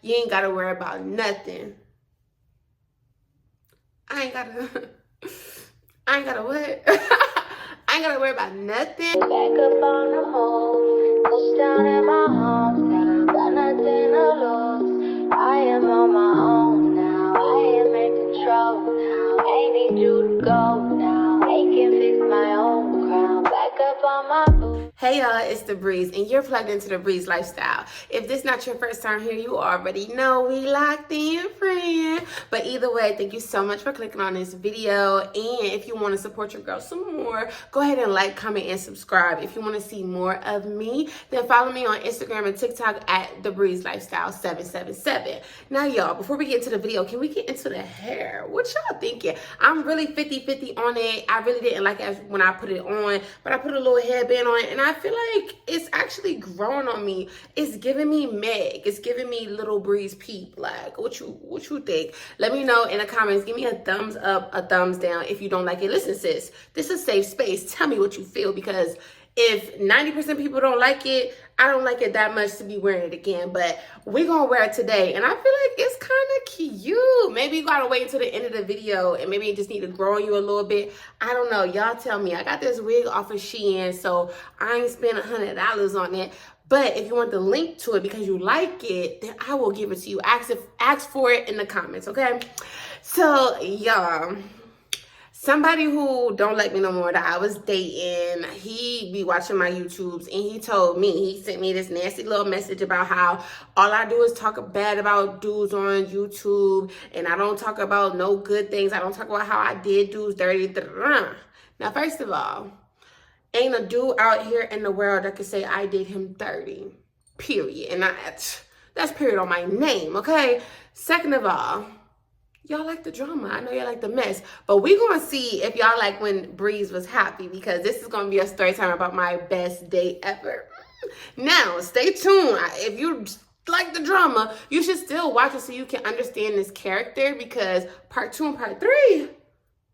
you ain't gotta worry about nothing. I ain't gotta what? I ain't gotta worry about nothing. Back up on the move, touchdown in my hometown, got nothing to lose. I am on my own now, I am in control now. Ain't need you to go now, I can fix my own crown. Back up on my boots. Hey y'all, it's TheBreeze, and you're plugged into the Breeze lifestyle. If this not your first time here, you already know we locked in, friend. But either way, thank you so much for clicking on this video. And if you want to support your girl some more, go ahead and like, comment, and subscribe. If you want to see more of me, then follow me on Instagram and TikTok at TheBreeze Lifestyle 777. Now y'all, before we get into the video, can we get into the hair? What y'all thinking? I'm really 50-50 on it. I really didn't like it when I put it on, but I put a little headband on it, and I feel like it's actually growing on me. It's giving me Meg. It's giving me little Breeze Peep. Like, what you think? Let me know in the comments. Give me a thumbs up, a thumbs down if you don't like it. Listen, sis, this is a safe space. Tell me what you feel, because if 90% of people don't like it, I don't like it that much to be wearing it again. But we're going to wear it today. And I feel like it's kind of cute. Maybe you got to wait until the end of the video, and maybe you just need to grow on you a little bit. I don't know. Y'all tell me. I got this wig off of Shein, so I ain't spent $100 on it. But if you want the link to it because you like it, then I will give it to you. Ask for it in the comments, okay? So, y'all, somebody who don't like me no more that I was dating, he be watching my YouTubes, and he told me, he sent me this nasty little message about how all I do is talk bad about dudes on YouTube, and I don't talk about no good things. I don't talk about how I did dudes dirty. Now, first of all, ain't a dude out here in the world that could say I did him dirty, period. And that's period on my name, okay? Second of all, y'all like the drama. I know y'all like the mess. But we're going to see if y'all like when Breeze was happy, because this is going to be a story time about my best day ever. Now, stay tuned. If you like the drama, you should still watch it so you can understand this character, because part 2 and part 3,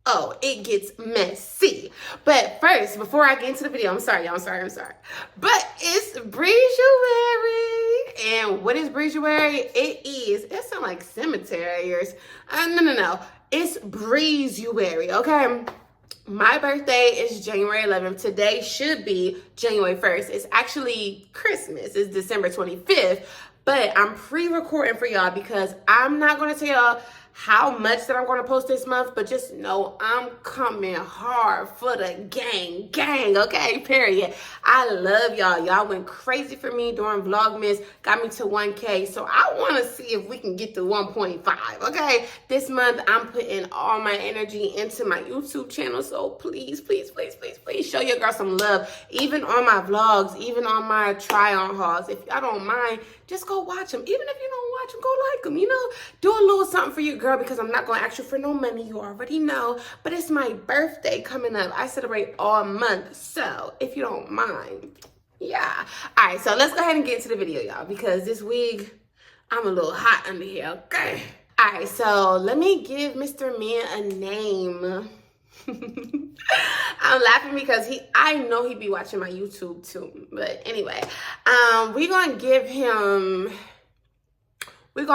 oh, it gets messy. But first, before I get into the video, I'm sorry. But it's Breezuaryyy. And what is Breezuaryyy? It sounds like cemetery or, no. It's Breezuaryyy, okay? My birthday is January 11th. Today should be January 1st. It's actually Christmas. It's December 25th. But I'm pre-recording for y'all because I'm not going to tell y'all how much that I'm going to post this month, but just know I'm coming hard for the gang, okay? Period. I love y'all. Y'all went crazy for me during Vlogmas, got me to 1K, so I want to see if we can get to 1.5, okay? This month, I'm putting all my energy into my YouTube channel, so please show your girl some love, even on my vlogs, even on my try-on hauls. If y'all don't mind, just go watch them. Even if you don't watch them, go like them, you know? Do a little something for your girl, because I'm not going to ask you for no money. You already know. But it's my birthday coming up. I celebrate all month. So, if you don't mind, yeah. All right, so let's go ahead and get into the video, y'all, because this wig, I'm a little hot under here, okay? All right, so let me give Mr. Man a name. I'm laughing because I know he be watching my YouTube too. But anyway, we're gonna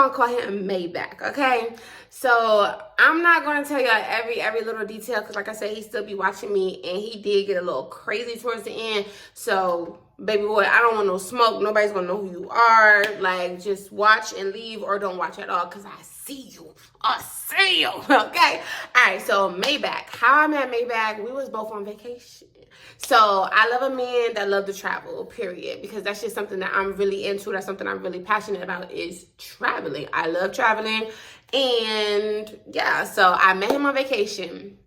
call him Mayback, okay? So I'm not gonna tell y'all every little detail, because like I said, he still be watching me, and he did get a little crazy towards the end. So baby boy, I don't want no smoke. Nobody's gonna know who you are. Like, just watch and leave, or don't watch at all, because I see you. I see you, okay? All right, so Mayback. How I met Mayback, we was both on vacation. So I love a man that love to travel, period, because that's just something that I'm really into. That's something I'm really passionate about, is traveling. I love traveling. And yeah, so I met him on vacation.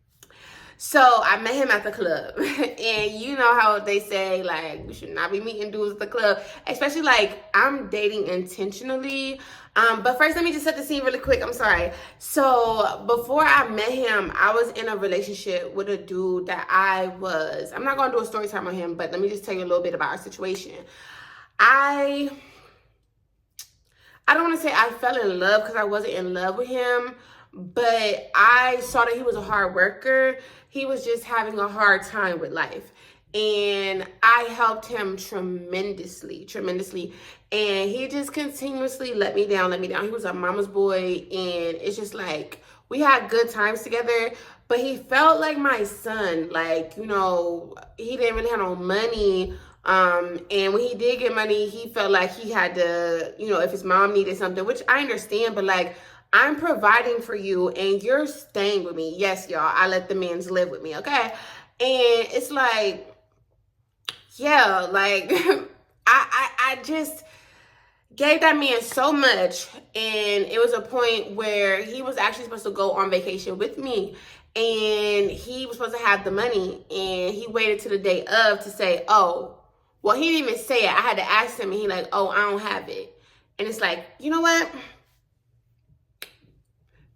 So I met him at the club. And you know how they say, like, we should not be meeting dudes at the club, especially like I'm dating intentionally. But first, let me just set the scene really quick. I'm sorry. So before I met him, I was in a relationship with a dude that I'm not going to do a story time on him, but let me just tell you a little bit about our situation. I don't want to say I fell in love, because I wasn't in love with him, but I saw that he was a hard worker. He was just having a hard time with life. and I helped him tremendously. And he just continuously let me down. He was a mama's boy, and it's just like, we had good times together, but he felt like my son. Like, you know, he didn't really have no money. And when he did get money, he felt like he had to, you know, if his mom needed something, which I understand, but like, I'm providing for you and you're staying with me. Yes, y'all, I let the mans live with me, okay? And it's like, yeah, like, I just gave that man so much, and it was a point where he was actually supposed to go on vacation with me, and he was supposed to have the money, and he waited to the day of to say, oh, well, he didn't even say it. I had to ask him, and he like, oh, I don't have it. And it's like, you know what?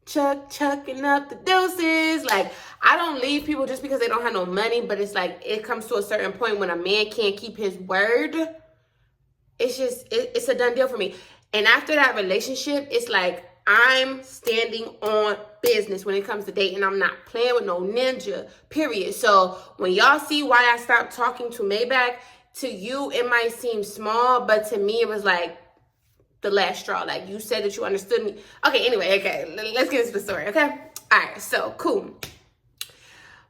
Chucking up the deuces. Like, I don't leave people just because they don't have no money, but it's like, it comes to a certain point when a man can't keep his word. It's just, it's a done deal for me. And after that relationship, it's like, I'm standing on business when it comes to dating. I'm not playing with no ninja, period. So when y'all see why I stopped talking to Mayback, to you, it might seem small, but to me, it was like the last straw. Like, you said that you understood me. Okay, anyway, okay, let's get into the story, okay? All right, so cool.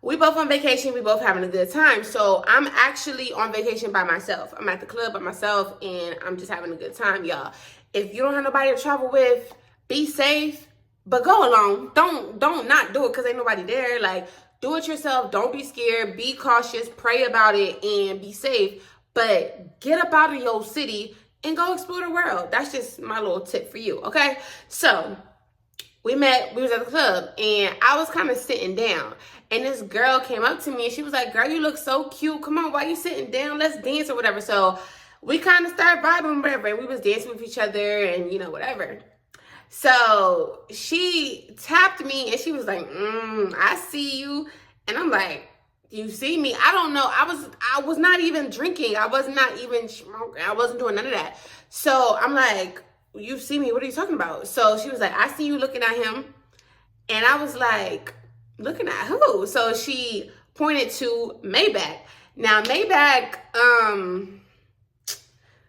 We both on vacation. We both having a good time. So I'm actually on vacation by myself. I'm at the club by myself, and I'm just having a good time, y'all. If you don't have nobody to travel with, be safe, but go alone. Don't not do it because ain't nobody there. Like, do it yourself. Don't be scared. Be cautious. Pray about it and be safe. But get up out of your city and go explore the world. That's just my little tip for you, okay? So we met. We was at the club, and I was kind of sitting down. And this girl came up to me, and she was like, girl, you look so cute. Come on, why you sitting down? Let's dance or whatever. So we kind of started vibing, whatever. And we was dancing with each other and, you know, whatever. So she tapped me, and she was like, I see you. And I'm like, you see me? I don't know. I was not even drinking. I was not even smoking. I wasn't doing none of that. So I'm like, you see me? What are you talking about? So she was like, I see you looking at him. And I was like, looking at who? So she pointed to Mayback. Now, Mayback,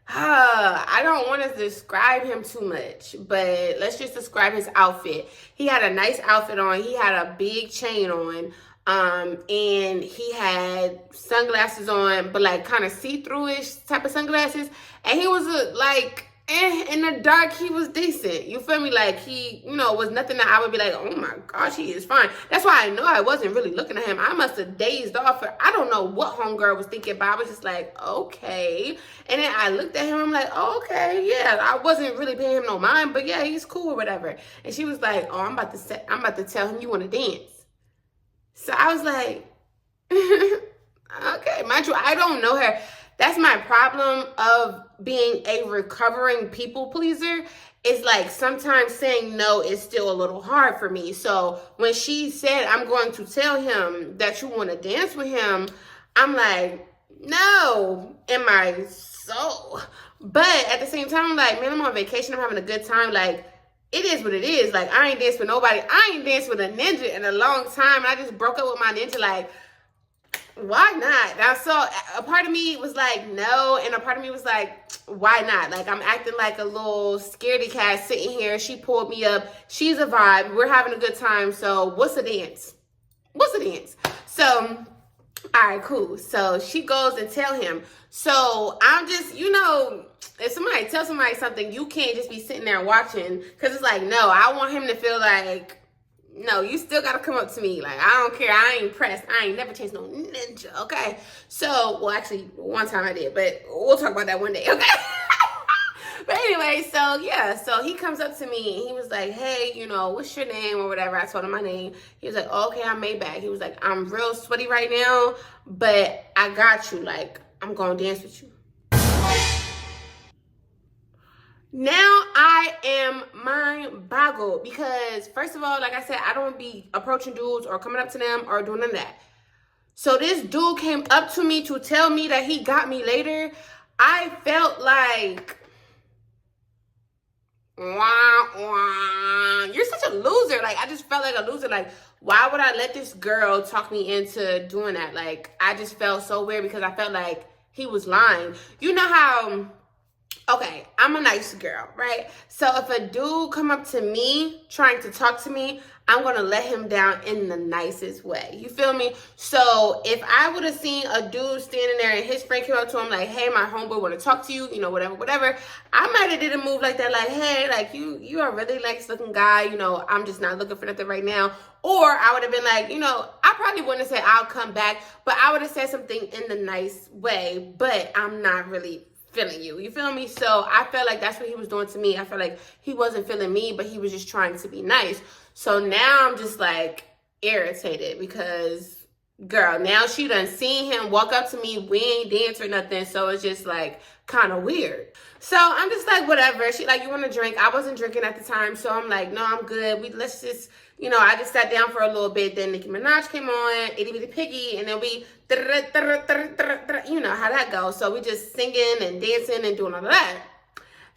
I don't want to describe him too much, but let's just describe his outfit. He had a nice outfit on. He had a big chain on. And he had sunglasses on, but like kind of see-through-ish type of sunglasses. And he was like, in the dark, he was decent. You feel me? Like, he, you know, was nothing that I would be like, oh my gosh, he is fine. That's why I know I wasn't really looking at him. I must have dazed off. I don't know what homegirl was thinking, but I was just like, okay. And then I looked at him, I'm like, oh, okay, yeah. I wasn't really paying him no mind, but yeah, he's cool or whatever. And she was like, oh, I'm about to tell him you want to dance. So I was like, okay, mind you, I don't know her. That's my problem of being a recovering people pleaser. It's like sometimes saying no is still a little hard for me. So when she said, I'm going to tell him that you want to dance with him, I'm like, no, in my soul. But at the same time, I'm like, man, I'm on vacation. I'm having a good time. Like, it is what it is. Like, I ain't danced with nobody. I ain't danced with a ninja in a long time. And I just broke up with my ninja. Like, why not? Now, so a part of me was like, no. And a part of me was like, why not? Like, I'm acting like a little scaredy cat sitting here. She pulled me up. She's a vibe. We're having a good time. So what's a dance? What's a dance? So, all right, cool. So she goes and tell him. So I'm just, you know, if somebody tells somebody something, you can't just be sitting there watching. Because it's like, no, I want him to feel like, no, you still got to come up to me. Like, I don't care. I ain't pressed. I ain't never chased no ninja, okay? So, well, actually, one time I did. But we'll talk about that one day, okay? But anyway, so, yeah. So, he comes up to me, and he was like, hey, you know, what's your name or whatever. I told him my name. He was like, oh, okay, I'm Mayback. He was like, I'm real sweaty right now, but I got you. Like, I'm going to dance with you. Now I am mind boggled because, first of all, like I said, I don't be approaching dudes or coming up to them or doing none of that. So this dude came up to me to tell me that he got me later. I felt like, wah, wah. You're such a loser. Like, I just felt like a loser. Like, why would I let this girl talk me into doing that? Like, I just felt so weird because I felt like he was lying. You know how, okay, I'm a nice girl, right? So if a dude come up to me trying to talk to me, I'm going to let him down in the nicest way. You feel me? So if I would have seen a dude standing there and his friend came up to him like, hey, my homeboy want to talk to you, you know, whatever. I might have did a move like that, like, hey, like, you are a really nice looking guy. You know, I'm just not looking for nothing right now. Or I would have been like, you know, I probably wouldn't have said I'll come back, but I would have said something in the nice way, but I'm not really feeling you. You feel me? So I felt like that's what he was doing to me. I felt like he wasn't feeling me, but he was just trying to be nice. So now I'm just like irritated because, girl, now she done seen him walk up to me. We ain't dance or nothing. So it's just like kind of weird. So I'm just like, whatever. She like, you want to drink? I wasn't drinking at the time. So I'm like, no, I'm good. Let's just, you know, I just sat down for a little bit. Then Nicki Minaj came on, Itty Bitty Piggy, and then we, you know how that goes. So we just singing and dancing and doing all of that.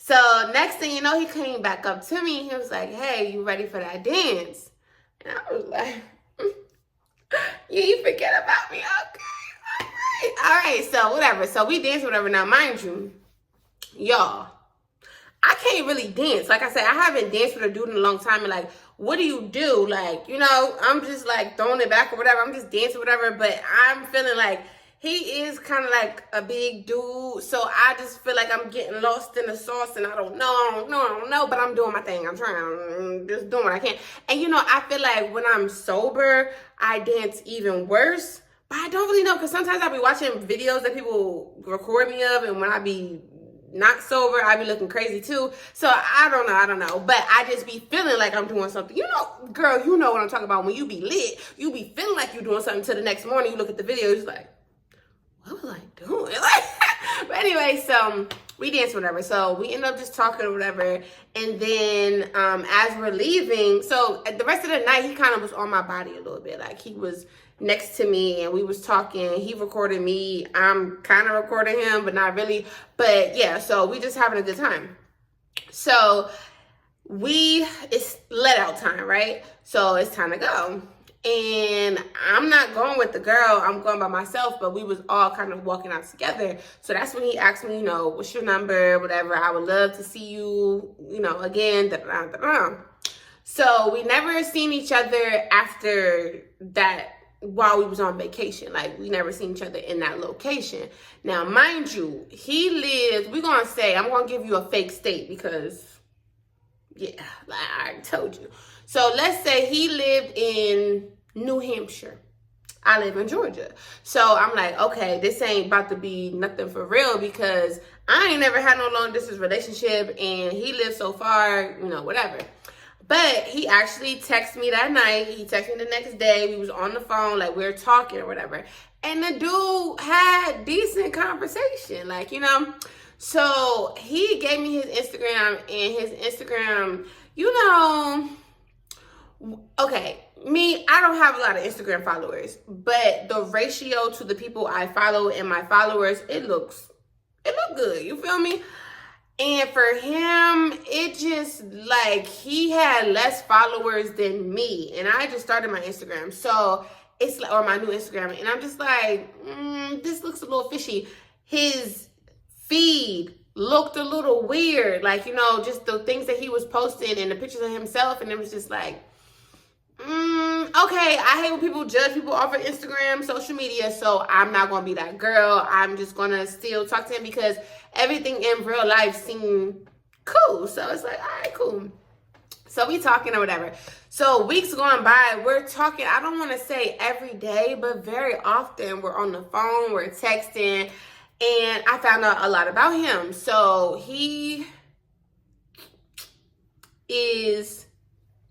So next thing you know, he came back up to me. He was like, hey, you ready for that dance? And I was like, you forget about me? Okay, all right, so whatever. So we danced, whatever. Now, mind you, y'all, I can't really dance. Like I said, I haven't danced with a dude in a long time. And like, what do you do? Like, you know, I'm just like throwing it back or whatever. I'm just dancing, whatever. But I'm feeling like he is kind of like a big dude. So I just feel like I'm getting lost in the sauce and I don't know. But I'm doing my thing. I'm trying, just doing what I can. And you know, I feel like when I'm sober, I dance even worse. But I don't really know because sometimes I'll be watching videos that people record me of. And when I be not sober, I be looking crazy too. So I don't know. But I just be feeling like I'm doing something. You know, girl, you know what I'm talking about. When you be lit, you be feeling like you're doing something till the next morning. You look at the video, it's like, what was I doing? But anyway, so we danced, whatever. So we ended up just talking or whatever. And then as we're leaving, so the rest of the night, he kind of was on my body a little bit. Like he was next to me and we was talking. He recorded me. I'm kind of recording him, but not really. But yeah, so we just having a good time. So it's let out time, right? So it's time to go. And I'm not going with the girl, I'm going by myself, but we was all kind of walking out together. So that's when he asked me, you know, what's your number, whatever. I would love to see you, you know, again. So we never seen each other after that while we was on vacation. Like, we never seen each other in that location. Now, mind you, he lives, I'm going to give you a fake state because, yeah, like I told you. So let's say he lived in New Hampshire. I live in Georgia. So I'm like, okay, this ain't about to be nothing for real because I ain't never had no long distance relationship and he lives so far, you know, whatever. But he actually texted me that night. He texted me the next day. We was on the phone, like we were talking or whatever. And the dude had decent conversation, like, you know. So he gave me his Instagram and his Instagram, you know, okay, me, I don't have a lot of Instagram followers, but the ratio to the people I follow and my followers, it look good, you feel me? And for him, it just like he had less followers than me, and I just started my Instagram, so it's like, or my new Instagram, and I'm just like, this looks a little fishy. His feed looked a little weird, like, you know, just the things that he was posting and the pictures of himself, and it was just like, okay, I hate when people judge people off of Instagram, social media, so I'm not going to be that girl. I'm just going to still talk to him because everything in real life seemed cool. So it's like, all right, cool. So we talking or whatever. So weeks going by, we're talking, I don't want to say every day, but very often we're on the phone, we're texting, and I found out a lot about him. So he is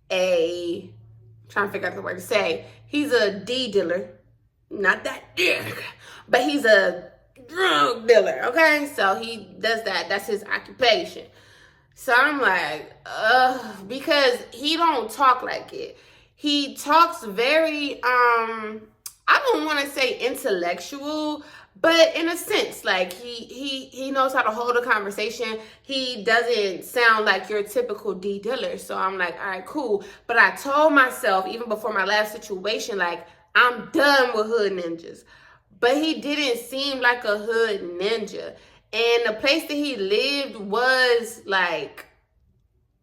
trying to figure out the word to say. He's a D dealer. Not that dick, but he's a drug dealer, okay? So he does that. That's his occupation. So I'm like, because he don't talk like it. He talks very, I don't want to say intellectual, But in a sense, like he knows how to hold a conversation. He doesn't sound like your typical D dealer. So I'm like, all right, cool. But I told myself, even before my last situation, like, I'm done with hood ninjas. But he didn't seem like a hood ninja. And the place that he lived was like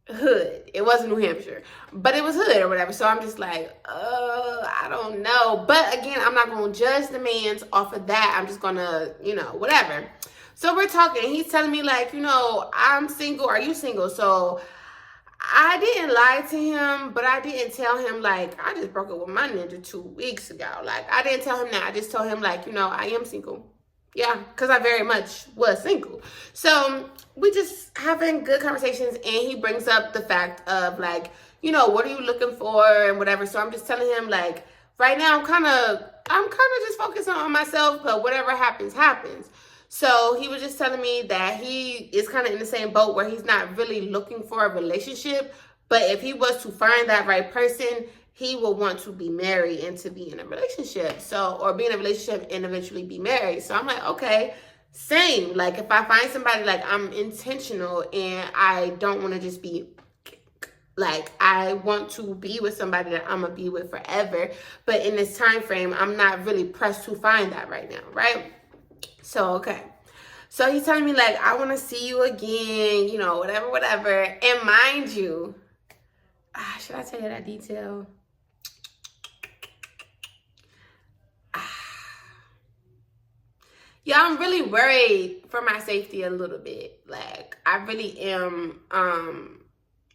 hood. It wasn't New Hampshire, but it was hood or whatever. So I'm just like, I don't know. But again, I'm not going to judge the man's off of that. I'm just going to, whatever. So we're talking. He's telling me like, I'm single. Are you single? So I didn't lie to him, but I didn't tell him like, I just broke up with my ninja 2 weeks ago. Like, I didn't tell him that. I just told him like, I am single. Yeah, because I very much was single. So we just having good conversations, and he brings up the fact of like, what are you looking for and whatever. So I'm just telling him like, right now I'm kind of just focusing on myself, but whatever happens, happens. So he was just telling me that he is kind of in the same boat where he's not really looking for a relationship, but if he was to find that right person, he will want to be married and to be in a relationship. So, or be in a relationship and eventually be married. So I'm like, okay, same. Like if I find somebody, like I'm intentional and I don't want to just be like, I want to be with somebody that I'm gonna be with forever. But in this time frame, I'm not really pressed to find that right now, right? So, okay. So he's telling me like, I want to see you again, whatever. And mind you, should I tell you that detail? Yeah, I'm really worried for my safety a little bit. Like, I really am.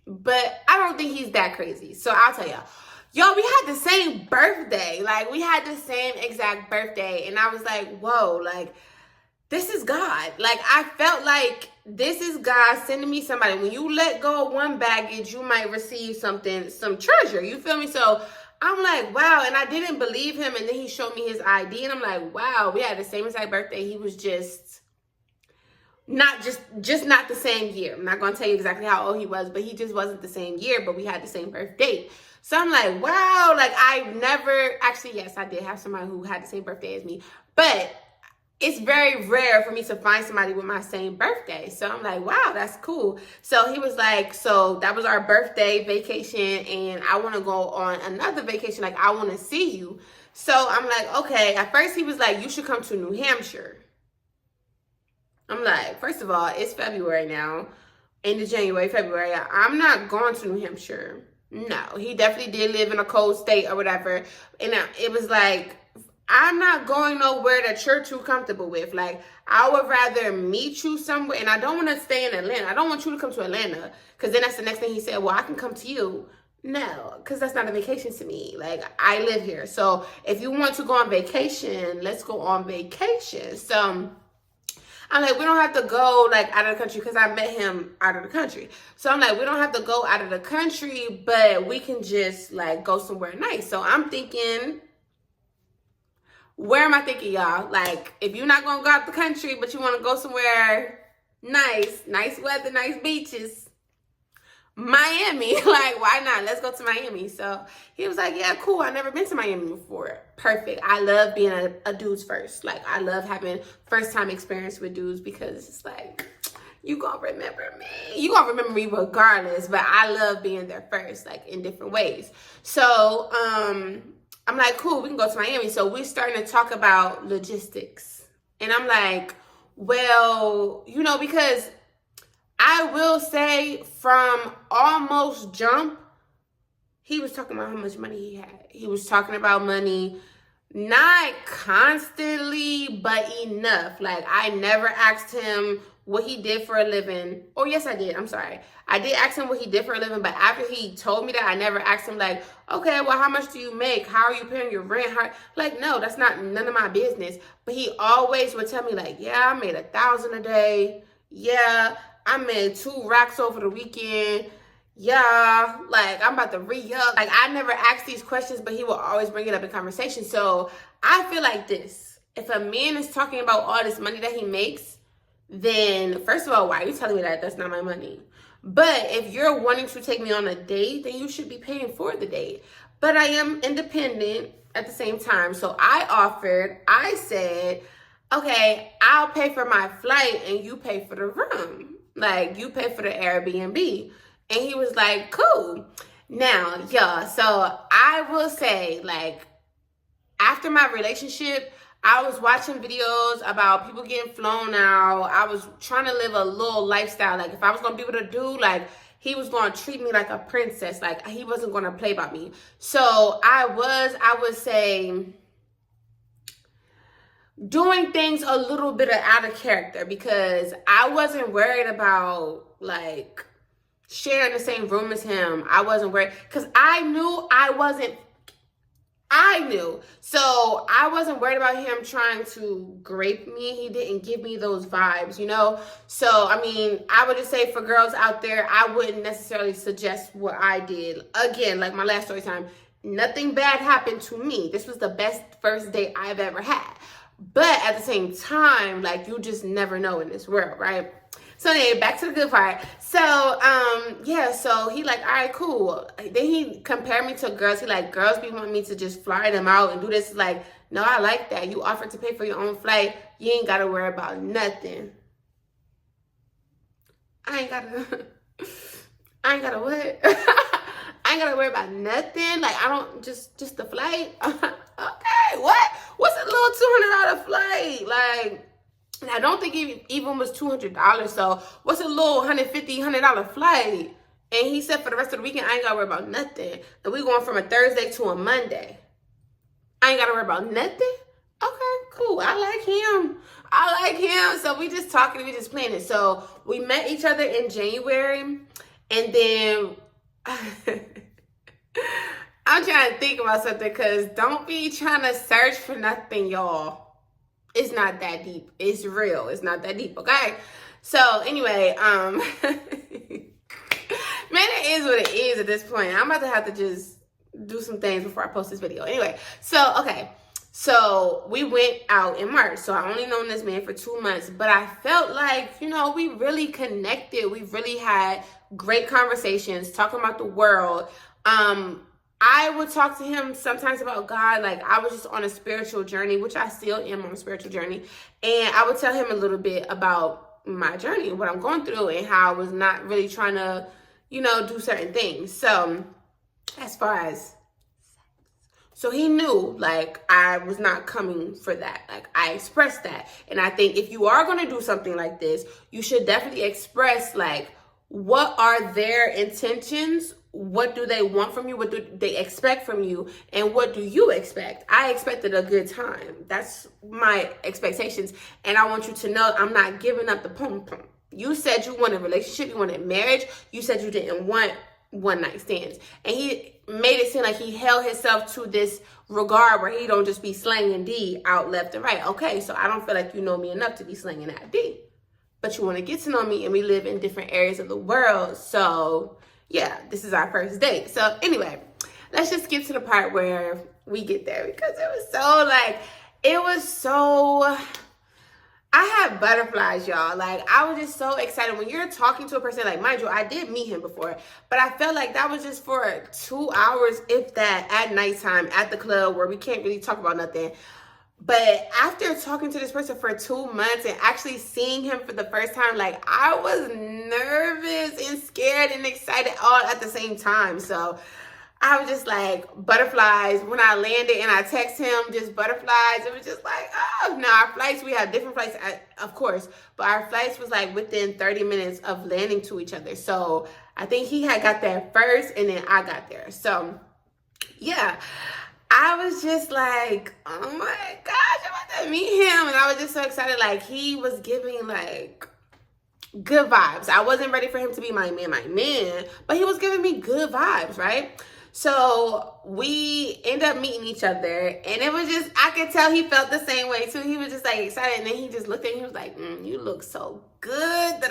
But I don't think he's that crazy. So I'll tell y'all. Yo, we had the same birthday. Like, we had the same exact birthday. And I was like, whoa, like, this is God. Like, I felt like this is God sending me somebody. When you let go of one baggage, you might receive something, some treasure. You feel me? So I'm like, wow. And I didn't believe him. And then he showed me his ID. And I'm like, wow, we had the same exact birthday. He was just not the same year. I'm not going to tell you exactly how old he was, but he just wasn't the same year. But we had the same birth date. So I'm like, wow. Like, I never, actually, yes, I did have somebody who had the same birthday as me. But it's very rare for me to find somebody with my same birthday. So I'm like, wow, that's cool. So he was like, so that was our birthday vacation, and I want to go on another vacation. Like, I want to see you. So I'm like, okay. At first he was like, you should come to New Hampshire. I'm like, first of all, it's February now. End of January, February. I'm not going to New Hampshire. No, he definitely did live in a cold state or whatever. And it was like, I'm not going nowhere that you're too comfortable with. Like, I would rather meet you somewhere. And I don't want to stay in Atlanta. I don't want you to come to Atlanta. Because then that's the next thing he said, well, I can come to you. No, because that's not a vacation to me. Like, I live here. So if you want to go on vacation, let's go on vacation. So I'm like, we don't have to go like out of the country, because I met him out of the country. So I'm like, we don't have to go out of the country, but we can just like go somewhere nice. So I'm thinking, where am I thinking, y'all? Like, if you're not gonna go out the country, but you want to go somewhere nice weather, nice beaches, Miami. Like, why not? Let's go to Miami. So he was like, yeah, cool. I've never been to Miami before. Perfect. I love being a dude's first. Like, I love having first time experience with dudes, because it's like, you gonna remember me. You gonna remember me regardless, but I love being there first, like in different ways. So, I'm like, cool, we can go to Miami. So we're starting to talk about logistics. And I'm like, well, because I will say from almost jump, he was talking about how much money he had. He was talking about money, not constantly, but enough. Like, I never asked him what he did for a living. Oh, yes, I did. I'm sorry. I did ask him what he did for a living, but after he told me that, I never asked him like, okay, well, how much do you make? How are you paying your rent? Like, no, that's not none of my business. But he always would tell me like, yeah, I made $1,000 a day. Yeah, I made 2 racks over the weekend. Yeah, like, I'm about to re-up. Like, I never asked these questions, but he will always bring it up in conversation. So I feel like this. If a man is talking about all this money that he makes, then first of all, why are you telling me that? That's not my money. But if you're wanting to take me on a date, then you should be paying for the date. But I am independent at the same time. So I said, okay, I'll pay for my flight and you pay for the room. Like, you pay for the Airbnb. And he was like, cool. Now, y'all, so I will say, like, after my relationship, I was watching videos about people getting flown out. I was trying to live a little lifestyle. Like, if I was going to be with a dude, like, he was going to treat me like a princess. Like, he wasn't going to play by me. So I would say, doing things a little bit out of character, because I wasn't worried about, like, sharing the same room as him. I wasn't worried because I knew. So I wasn't worried about him trying to grape me. He didn't give me those vibes, you know? So, I mean, I would just say for girls out there, I wouldn't necessarily suggest what I did. Again, like my last story time, nothing bad happened to me. This was the best first date I've ever had. But at the same time, like, you just never know in this world, right? So anyway, back to the good part. So, yeah, so he like, all right, cool. Then he compared me to girls. He like, girls be wanting me to just fly them out and do this. Like, no, I like that. You offered to pay for your own flight. You ain't got to worry about nothing. I ain't got to what? I ain't got to worry about nothing. Like, I don't, just the flight. Okay, what? What's a little $200 flight? Like, and I don't think it even was $200. So what's a little $150 flight? And he said for the rest of the weekend, I ain't got to worry about nothing. And we going from a Thursday to a Monday. I ain't got to worry about nothing? Okay, cool. I like him. So we just talking, we just planning. So we met each other in January. And then I'm trying to think about something, because don't be trying to search for nothing, y'all. It's not that deep. It's real. It's not that deep, okay? So, anyway, man, it is what it is at this point. I'm about to have to just do some things before I post this video. Anyway, so, okay. So, we went out in March. So, I only known this man for 2 months. But I felt like, you know, we really connected. We really had great conversations, talking about the world. I would talk to him sometimes about God. Like, I was just on a spiritual journey, which I still am on a spiritual journey. And I would tell him a little bit about my journey, what I'm going through, and how I was not really trying to, you know, do certain things. So, as far as, so he knew, like, I was not coming for that. Like, I expressed that. And I think if you are going to do something like this, you should definitely express, like, what are their intentions? What do they want from you? What do they expect from you? And what do you expect? I expected a good time. That's my expectations. And I want you to know I'm not giving up the pom-pom. You said you wanted a relationship. You wanted marriage. You said you didn't want one-night stands. And he made it seem like he held himself to this regard where he don't just be slanging D out left and right. Okay, so I don't feel like you know me enough to be slanging that D. But you want to get to know me, and we live in different areas of the world. So, yeah, this is our first date. So, anyway, let's just get to the part where we get there, because it was so, I had butterflies, y'all. Like, I was just so excited. When you're talking to a person, like, mind you, I did meet him before, but I felt like that was just for 2 hours, if that, at nighttime, at the club, where we can't really talk about nothing. But after talking to this person for 2 months and actually seeing him for the first time, like, I was nervous and scared and excited all at the same time. So I was just like, butterflies. When I landed and I text him, just butterflies. It was just like, oh. Now our flights, we have different flights, of course, but our flights was like within 30 minutes of landing to each other. So I think he had got there first and then I got there. So yeah. I was just like, oh my gosh, I'm about to meet him. And I was just so excited. Like, he was giving, like, good vibes. I wasn't ready for him to be my man, but he was giving me good vibes, right? So we end up meeting each other, and it was just, I could tell he felt the same way too. He was just like excited, and then he just looked at me, he was like, you look so good.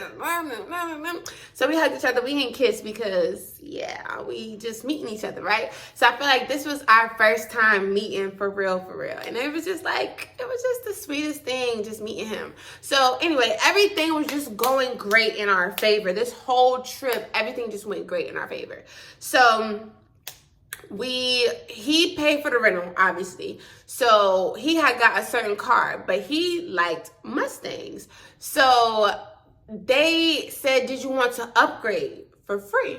So we hugged each other. We didn't kiss because, yeah, we just meeting each other, right? So I feel like this was our first time meeting for real. And it was just like, it was just the sweetest thing, just meeting him. So anyway, everything was just going great in our favor. This whole trip, everything just went great in our favor. So he paid for the rental, obviously. So he had got a certain car, but he liked Mustangs. So they said, did you want to upgrade for free?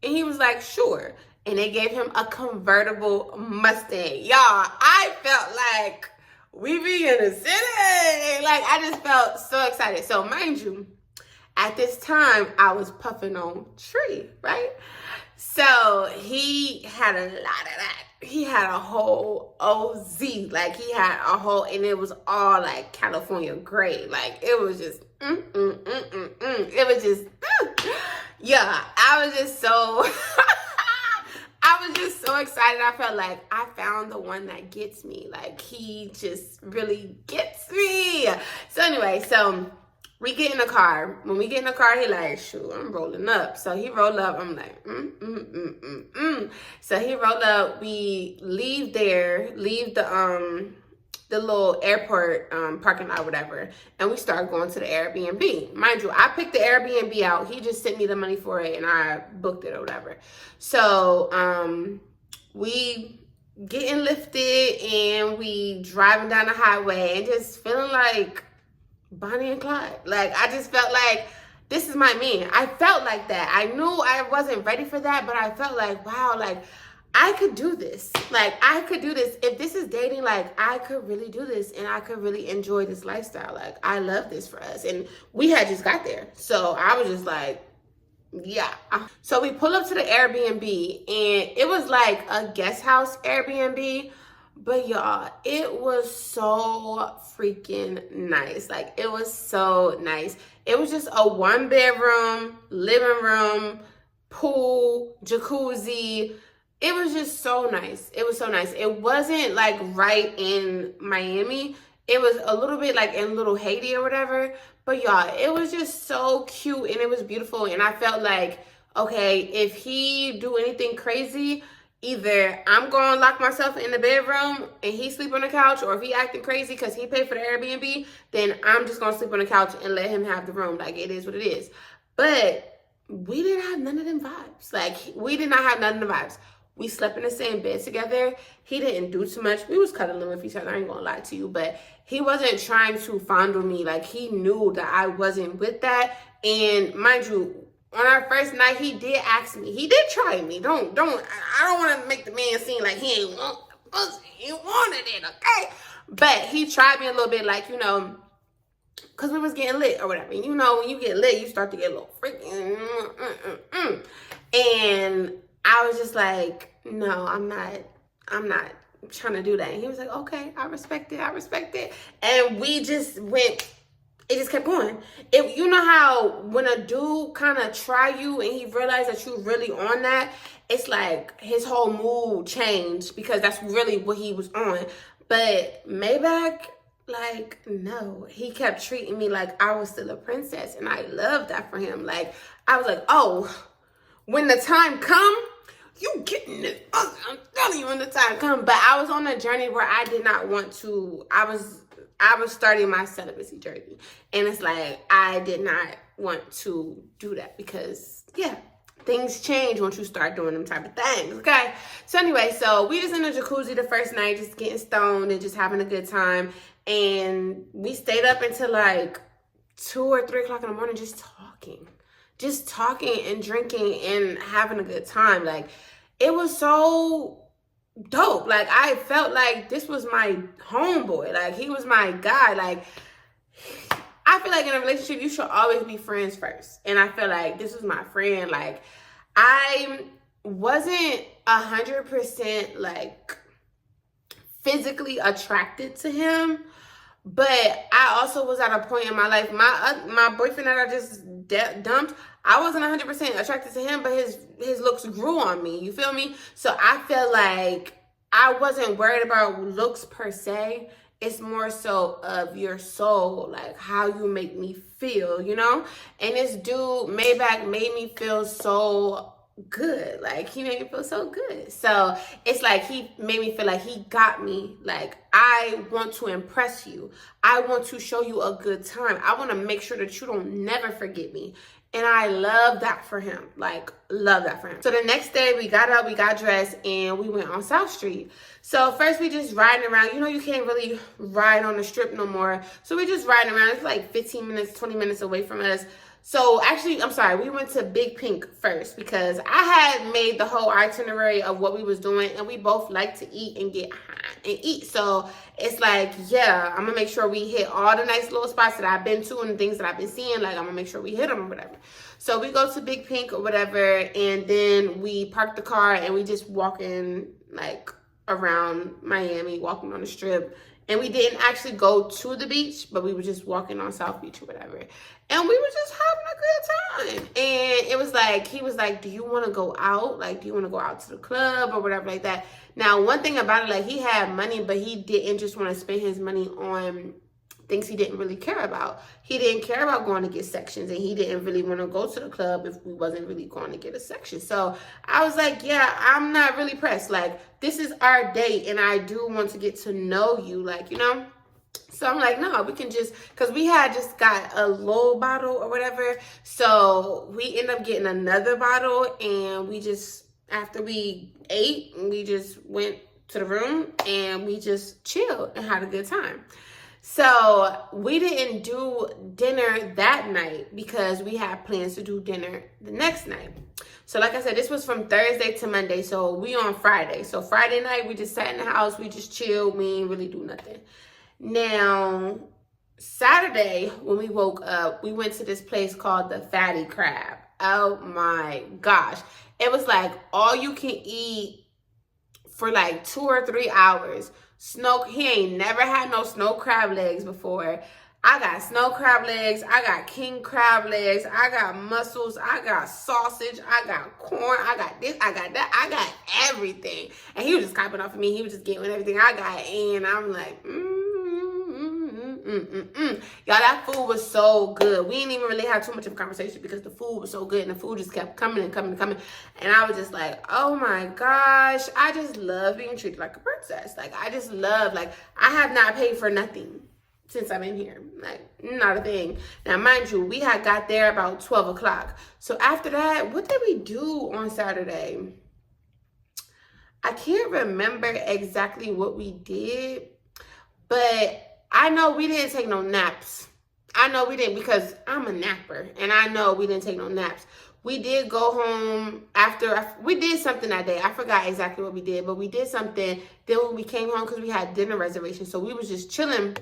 And he was like, sure. And they gave him a convertible Mustang. Y'all, I felt like we be in the city. Like, I just felt so excited. So mind you, at this time, I was puffing on Tree, right? So he had a lot of that. He had a whole OZ. Like, he had a whole, and it was all like California gray. Like, it was just, It was just, yeah, I was just so, I was just so excited. I felt like I found the one that gets me. Like, he just really gets me. So anyway, so we get in the car. When we get in the car, he like, shoot, I'm rolling up. So he rolled up. I'm like, So he rolled up. We leave there, leave the little airport parking lot, whatever, and we start going to the Airbnb. Mind you, I picked the Airbnb out. He just sent me the money for it, and I booked it or whatever. So we getting lifted, and we driving down the highway, and just feeling like Bonnie and Clyde. Like, I just felt like this is my man. I felt like that. I knew I wasn't ready for that, but I felt like, wow, like I could do this. Like, I could do this. If this is dating, like, I could really do this, and I could really enjoy this lifestyle. Like, I love this for us. And we had just got there. So I was just like, yeah. So we pull up to the Airbnb, and it was like a guest house Airbnb. But y'all, it was so freaking nice. Like, it was so nice. It was just a 1-bedroom, living room, pool, jacuzzi. It was just so nice. It was so nice. It wasn't like right in Miami. It was a little bit like in Little Haiti or whatever. But y'all, it was just so cute, and it was beautiful. And I felt like, okay, if he do anything crazy, either I'm going to lock myself in the bedroom and he sleep on the couch, or if he acting crazy because he paid for the Airbnb, then I'm just going to sleep on the couch and let him have the room. Like, it is what it is. But we didn't have none of them vibes. Like, we did not have none of the vibes. We slept in the same bed together. He didn't do too much. We was cuddling with each other. I ain't going to lie to you. But he wasn't trying to fondle me. Like, he knew that I wasn't with that. And mind you, on our first night, he did ask me. He did try me. I don't want to make the man seem like he ain't want the pussy. He wanted it, okay? But he tried me a little bit, like, you know, because we was getting lit or whatever. You know, when you get lit, you start to get a little freaking. And I was just like, no, I'm not trying to do that. And he was like, okay, I respect it. And we just went. It just kept going. You know how when a dude kind of try you and he realized that you really on that, it's like his whole mood changed because that's really what he was on. But Mayback, like, no. He kept treating me like I was still a princess, and I loved that for him. Like, I was like, oh, when the time come, you getting this. I'm telling you when the time come. But I was on a journey where I did not want to. I was starting my celibacy journey. And it's like, I did not want to do that because, yeah, things change once you start doing them type of things, okay? So anyway, so we just in the jacuzzi the first night, just getting stoned and just having a good time. And we stayed up until like 2 or 3 o'clock in the morning just talking and drinking and having a good time. Like, it was so dope. Like, I felt like this was my homeboy. Like, he was my guy. Like, I feel like in a relationship, you should always be friends first. And I feel like this was my friend. Like, I wasn't 100% like physically attracted to him, but I also was at a point in my life, my boyfriend that I just dumped, I wasn't 100% attracted to him, but his looks grew on me. You feel me? So I feel like I wasn't worried about looks per se. It's more so of your soul, like how you make me feel, you know? And this dude, Mayback, made me feel so good. Like, he made me feel so good. So it's like he made me feel like he got me. Like, I want to impress you. I want to show you a good time. I want to make sure that you don't never forget me. And I love that for him. Like, love that for him. So the next day we got up, we got dressed, and we went on South Street. So first we just riding around. You know, you can't really ride on the strip no more. So we just riding around. It's like 15 minutes, 20 minutes away from us. So actually, I'm sorry, we went to Big Pink first because I had made the whole itinerary of what we was doing, and we both like to eat and get high and eat. So it's like, yeah, I'm gonna make sure we hit all the nice little spots that I've been to and the things that I've been seeing. Like, I'm gonna make sure we hit them or whatever. So we go to Big Pink or whatever, and then we park the car and we just walking like around Miami, walking on the strip. And we didn't actually go to the beach, but we were just walking on South Beach or whatever. And we were just having a good time. And it was like, he was like, do you want to go out? Like, do you want to go out to the club or whatever like that? Now, one thing about it, like, he had money, but he didn't just want to spend his money on things he didn't really care about. He didn't care about going to get sections, and he didn't really want to go to the club if we wasn't really going to get a section. So I was like, yeah, I'm not really pressed. Like, this is our date, and I do want to get to know you, like, you know? So I'm like, no, we can just, because we had just got a low bottle or whatever. So we end up getting another bottle, and we just, after we ate, we just went to the room, and we just chilled and had a good time. So we didn't do dinner that night because we had plans to do dinner the next night. So like I said, this was from Thursday to Monday. So we on Friday. So Friday night, we just sat in the house. We just chilled. We didn't really do nothing. Now, Saturday, when we woke up, we went to this place called the Fatty Crab. Oh my gosh. It was like all you can eat for like 2 or 3 hours. He ain't never had no snow crab legs before. I got snow crab legs. I got king crab legs. I got mussels. I got sausage. I got corn. I got this. I got that. I got everything. And he was just copying off of me. He was just getting everything I got. And I'm like, Y'all, that food was so good. We didn't even really have too much of a conversation because the food was so good, and the food just kept coming and coming and coming. And I was just like, oh my gosh, I just love being treated like a princess. Like, I just love, like, I have not paid for nothing since I've been here. Like, not a thing. Now, mind you, we had got there about 12 o'clock. So after that, what did we do on Saturday? I can't remember exactly what we did, but I know we didn't take no naps. I know we didn't because I'm a napper, and I know we didn't take no naps. We did go home after, we did something that day. I forgot exactly what we did, but we did something. Then when we came home, because we had dinner reservations, so we was just chilling.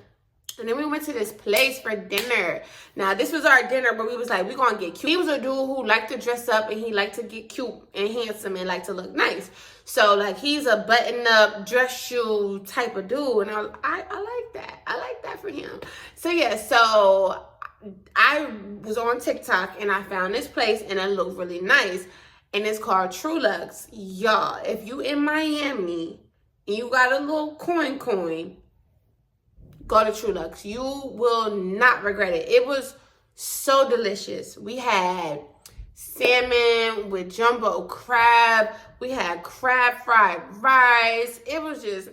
And then we went to this place for dinner. Now, this was our dinner, but we was like, we're going to get cute. He was a dude who liked to dress up, and he liked to get cute and handsome and liked to look nice. So, like, he's a button-up, dress shoe type of dude. And I like that. I like that for him. So, yeah, so I was on TikTok, and I found this place, and it looked really nice. And it's called True Lux. Y'all, if you in Miami and you got a little coin, go to True Lux. You will not regret it. It was so delicious. We had salmon with jumbo crab. We had crab fried rice. It was just,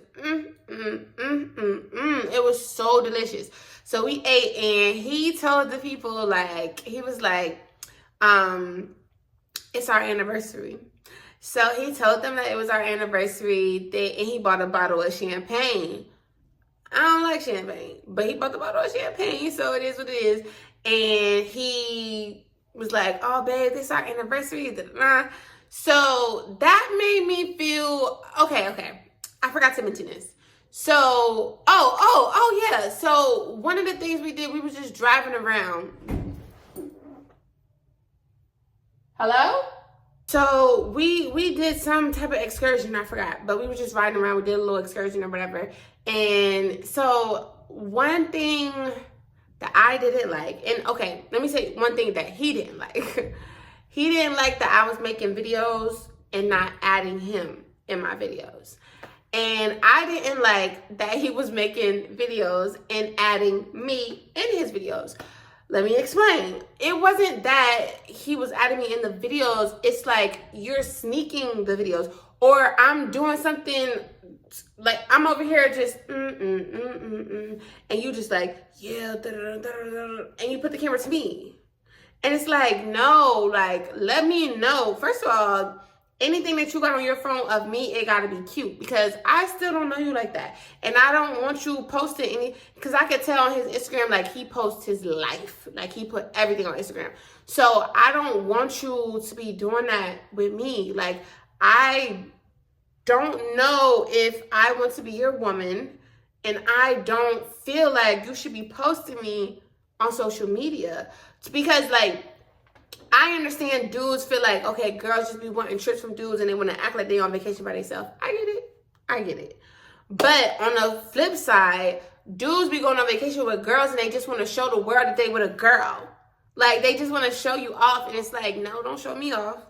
It was so delicious. So we ate, and he told the people, like, he was like, it's our anniversary. So he told them that it was our anniversary, and he bought a bottle of champagne. I don't like champagne, but he bought the bottle of champagne, so it is what it is. And he was like, oh, babe, this is our anniversary. So that made me feel, okay. I forgot to mention this. So, yeah. So one of the things we did, we was just driving around. Hello? So we did some type of excursion, I forgot, but we were just riding around. We did a little excursion or whatever. And so one thing that I didn't like, and okay, let me say one thing that he didn't like. He didn't like that I was making videos and not adding him in my videos. And I didn't like that he was making videos and adding me in his videos. Let me explain. It wasn't that he was adding me in the videos. It's like you're sneaking the videos, or I'm doing something, like I'm over here just and you just like, yeah, and you put the camera to me. And it's like, no, like, let me know. First of all, anything that you got on your phone of me, it gotta be cute, because I still don't know you like that. And I don't want you posting any, because I could tell on his Instagram, like, he posts his life. Like, he put everything on Instagram. So I don't want you to be doing that with me. Like, I don't know if I want to be your woman, and I don't feel like you should be posting me on social media. Because, like, I understand dudes feel like, okay, girls just be wanting trips from dudes and they want to act like they on vacation by themselves. I get it. But on the flip side, dudes be going on vacation with girls and they just want to show the world that they with a girl. Like, they just want to show you off, and it's like, no, don't show me off.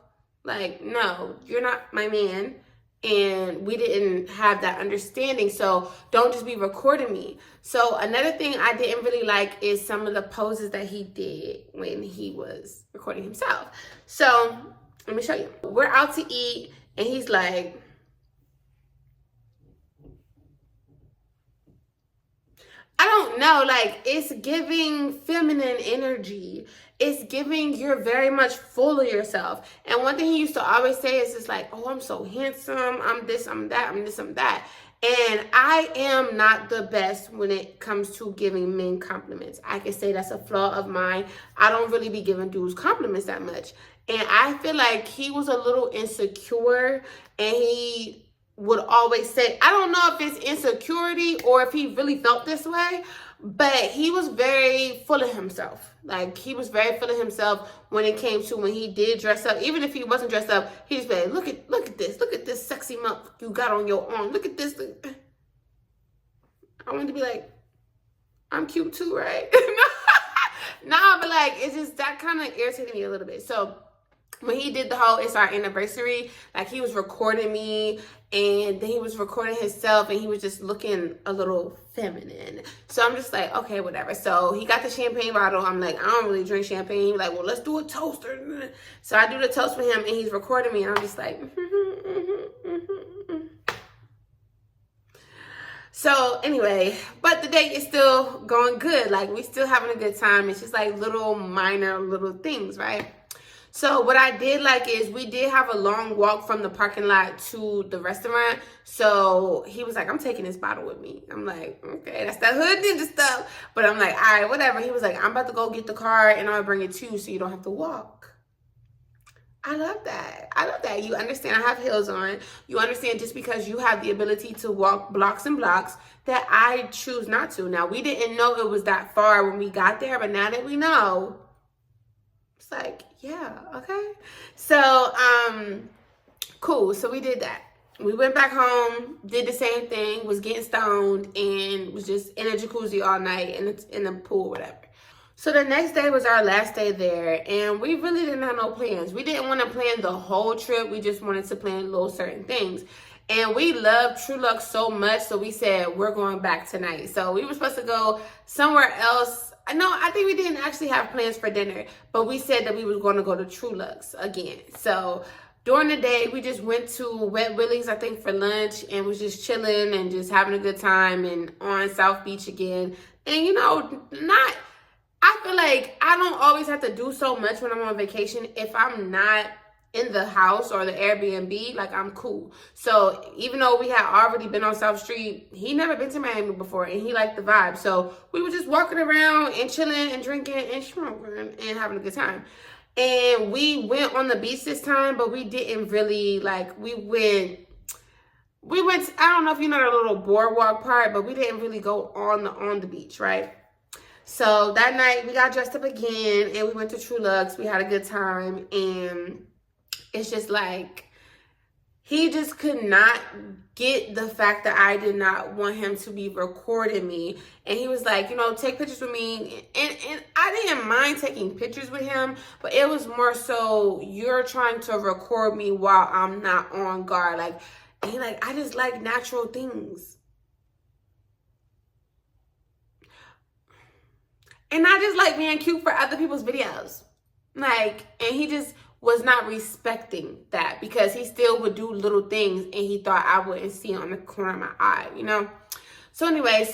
Like, no, you're not my man, and we didn't have that understanding, so don't just be recording me. So another thing I didn't really like is some of the poses that he did when he was recording himself. So let me show you. We're out to eat, and he's like, I don't know, like, it's giving feminine energy. It's giving you're very much full of yourself. And one thing he used to always say is just like, oh, I'm so handsome. I'm this, I'm that, I'm this, I'm that. And I am not the best when it comes to giving men compliments. I can say that's a flaw of mine. I don't really be giving dudes compliments that much. And I feel like he was a little insecure, and he would always say, I don't know if it's insecurity or if he really felt this way, but he was very full of himself. Like, he was very full of himself when it came to when he did dress up. Even if he wasn't dressed up, he just like, look at this sexy mouth you got on your arm. Look at this. I wanted to be like, I'm cute too, right? Nah, but like, it's just that kind of irritated me a little bit. So when he did the whole it's our anniversary, like, he was recording me, and then he was recording himself, and he was just looking a little feminine. So I'm just like, okay, whatever. So he got the champagne bottle. I'm like, I don't really drink champagne. He's like, well, let's do a toast. So I do the toast for him, and he's recording me, and I'm just like, So anyway, but the date is still going good. Like, we still having a good time. It's just like minor little things, right? So what I did like is we did have a long walk from the parking lot to the restaurant. So he was like, I'm taking this bottle with me. I'm like, okay, that's that hood ninja stuff. But I'm like, all right, whatever. He was like, I'm about to go get the car, and I'm going to bring it to you so you don't have to walk. I love that. I love that. You understand I have heels on. You understand just because you have the ability to walk blocks and blocks that I choose not to. Now, we didn't know it was that far when we got there, but now that we know, it's like, yeah, okay. So, cool. So we did that. We went back home, did the same thing, was getting stoned, and was just in a jacuzzi all night in the pool, whatever. So the next day was our last day there, and we really didn't have no plans. We didn't want to plan the whole trip. We just wanted to plan little certain things. And we love True Luck so much, so we said, we're going back tonight. So we were supposed to go somewhere else. No, I think we didn't actually have plans for dinner, but we said that we were going to go to True Luck's again. So during the day, we just went to Wet Willie's, I think, for lunch, and was just chilling and just having a good time, and on South Beach again. And, you know, I feel like I don't always have to do so much when I'm on vacation. If I'm not in the house or the Airbnb, like, I'm cool. So even though we had already been on South Street, he never been to Miami before, and he liked the vibe. So we were just walking around and chilling and drinking and smoking and having a good time. And we went on the beach this time, but we didn't really, like, we went, I don't know if you know the little boardwalk part, but we didn't really go on the beach, right? So that night we got dressed up again, and we went to True Luck's. We had a good time, and it's just like, he just could not get the fact that I did not want him to be recording me. And he was like, you know, take pictures with me. And I didn't mind taking pictures with him, but it was more so, you're trying to record me while I'm not on guard. Like, and he like, I just like natural things. And I just like being cute for other people's videos. Like, and he just was not respecting that, because he still would do little things, and he thought I wouldn't see it on the corner of my eye, you know? So anyway,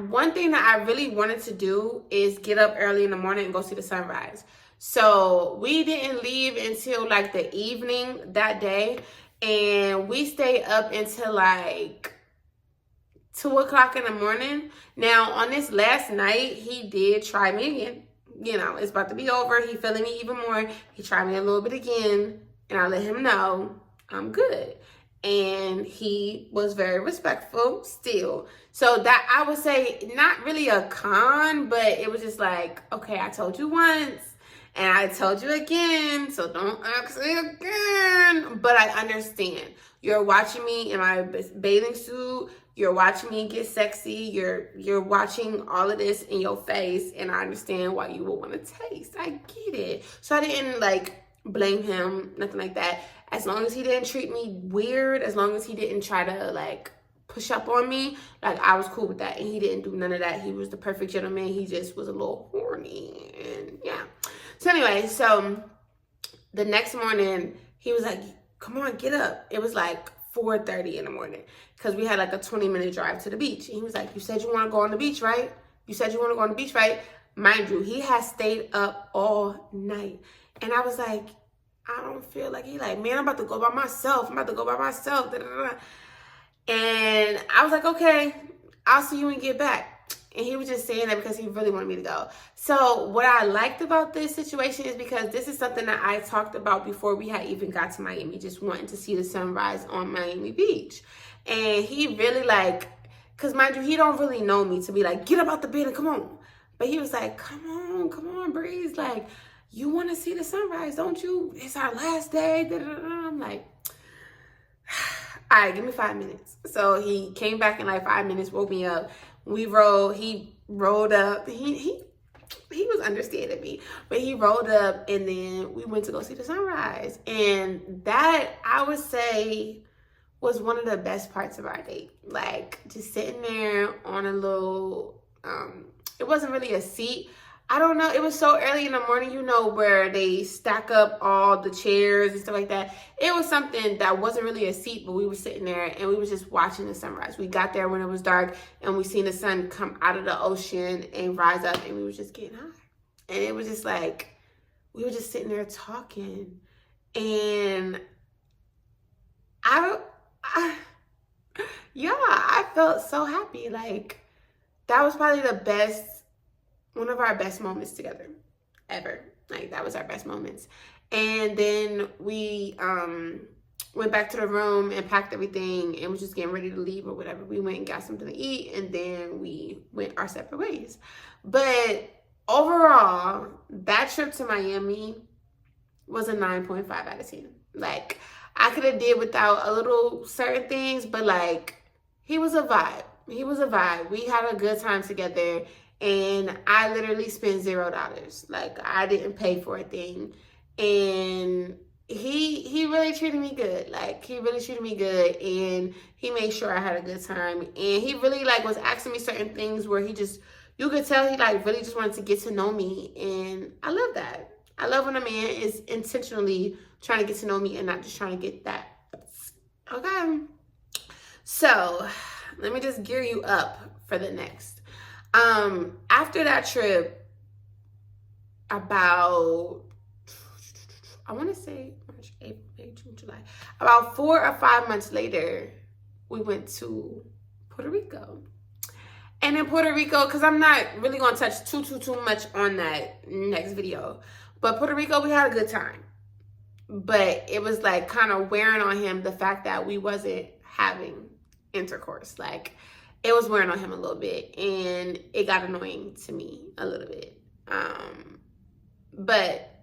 one thing that I really wanted to do is get up early in the morning and go see the sunrise. So we didn't leave until like the evening that day. And we stayed up until like 2 o'clock in the morning. Now, on this last night, he did try me again. You know, it's about to be over. He feeling me even more. He tried me a little bit again. And I let him know I'm good. And he was very respectful still. So that, I would say, not really a con, but it was just like, okay, I told you once and I told you again, so don't ask me again. But I understand. You're watching me in my bathing suit. You're watching me get sexy. You're watching all of this in your face, and I understand why you would want to taste. I get it. So I didn't like blame him, nothing like that. As long as he didn't treat me weird, as long as he didn't try to like push up on me, like I was cool with that. And he didn't do none of that. He was the perfect gentleman. He just was a little horny, and yeah. So anyway, so the next morning he was like, come on, get up. It was like 4:30 in the morning because we had like a 20-minute drive to the beach. And he was like, you said you want to go on the beach, right? You said you want to go on the beach, right? Mind you, he has stayed up all night. And I was like, I don't feel like, he like, man, I'm about to go by myself. I'm about to go by myself. Da, da, da. And I was like, okay, I'll see you when you get back. And he was just saying that because he really wanted me to go. So what I liked about this situation is because this is something that I talked about before we had even got to Miami, just wanting to see the sunrise on Miami Beach. And he really like, because mind you, he don't really know me to be like, get up out the bed and come on. But he was like, come on, Breeze. Like, you want to see the sunrise, don't you? It's our last day. Da, da, da. I'm like, all right, give me 5 minutes. So he came back in like 5 minutes, woke me up. He rolled up. He was understanding me, but he rolled up and then we went to go see the sunrise. And that, I would say, was one of the best parts of our date. Like, just sitting there on a little, it wasn't really a seat. I don't know. It was so early in the morning, you know, where they stack up all the chairs and stuff like that. It was something that wasn't really a seat, but we were sitting there and we were just watching the sunrise. We got there when it was dark and we seen the sun come out of the ocean and rise up, and we were just getting high. And it was just like, we were just sitting there talking. And I felt so happy. Like, that was probably one of our best moments together ever. Like, that was our best moments. And then we went back to the room and packed everything and was just getting ready to leave or whatever. We went and got something to eat, and then we went our separate ways. But overall, that trip to Miami was a 9.5 out of 10. Like, I could have did without a little certain things, but like, he was a vibe. He was a vibe. We had a good time together. And I literally spent $0. Like, I didn't pay for a thing. And he really treated me good. Like, he really treated me good. And he made sure I had a good time. And he really, like, was asking me certain things where he just, you could tell he, like, really just wanted to get to know me. And I love that. I love when a man is intentionally trying to get to know me and not just trying to get that. Okay. So, let me just gear you up for the next. After that trip, about, I want to say March, April, May, June, July, about 4 or 5 months later, we went to Puerto Rico. And in Puerto Rico, because I'm not really going to touch too much on that next video, but Puerto Rico, we had a good time. But it was like kind of wearing on him the fact that we wasn't having intercourse. Like, it was wearing on him a little bit, and it got annoying to me a little bit. But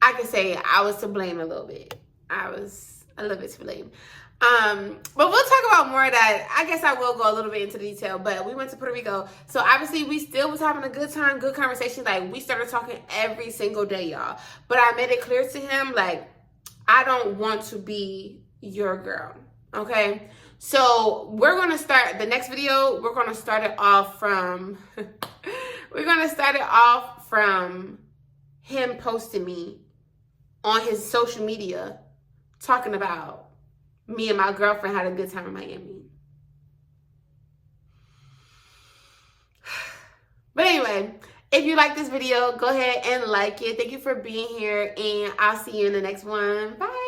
I could say I was to blame a little bit. I was a little bit to blame. But we'll talk about more of that. I guess I will go a little bit into detail, but we went to Puerto Rico. So obviously we still was having a good time, good conversations. Like, we started talking every single day, y'all. But I made it clear to him, like, I don't want to be your girl, okay? So we're going to start the next video. We're going to start it off from, him posting me on his social media talking about me and my girlfriend had a good time in Miami. But anyway, If you like this video, go ahead and like it. Thank you for being here, and I'll see you in the next one. Bye.